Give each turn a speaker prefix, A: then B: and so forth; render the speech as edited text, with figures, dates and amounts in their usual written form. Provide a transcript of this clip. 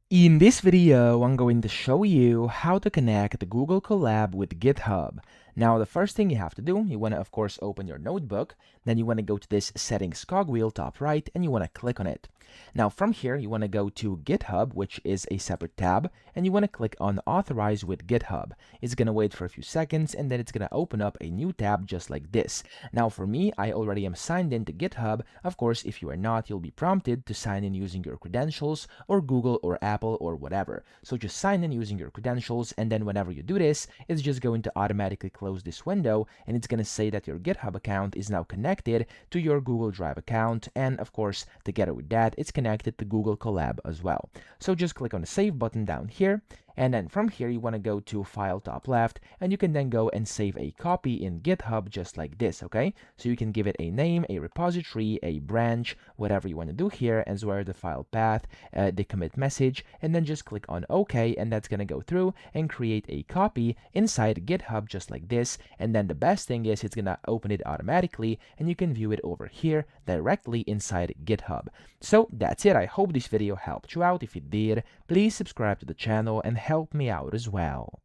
A: In this video, I'm going to show you how to connect the Google Colab with GitHub. Now, the first thing you have to do, you want to, of course, open your notebook. Then you want to go to this settings cogwheel top right, and you want to click on it. Now, from here, you want to go to GitHub, which is a separate tab, and you want to click on Authorize with GitHub. It's going to wait for a few seconds, and then it's going to open up a new tab just like this. Now, for me, I already am signed in to GitHub. Of course, if you are not, you'll be prompted to sign in using your credentials or Google or Apple or whatever. So just sign in using your credentials, and then whenever you do this, it's just going to automatically close this window, and it's going to say that your GitHub account is now connected to your Google Drive account, and of course, together with that, it's connected to Google Colab as well. So just click on the Save button down here, and then from here, you want to go to File top left, and you can then go and save a copy in GitHub just like this, okay? So you can give it a name, a repository, a branch, whatever you want to do here, as well as the file path, the commit message, and then just click on OK, and that's going to go through and create a copy inside GitHub just like this. And then the best thing is it's going to open it automatically, and you can view it over here directly inside GitHub. So that's it. I hope this video helped you out. If it did, please subscribe to the channel and help me out as well.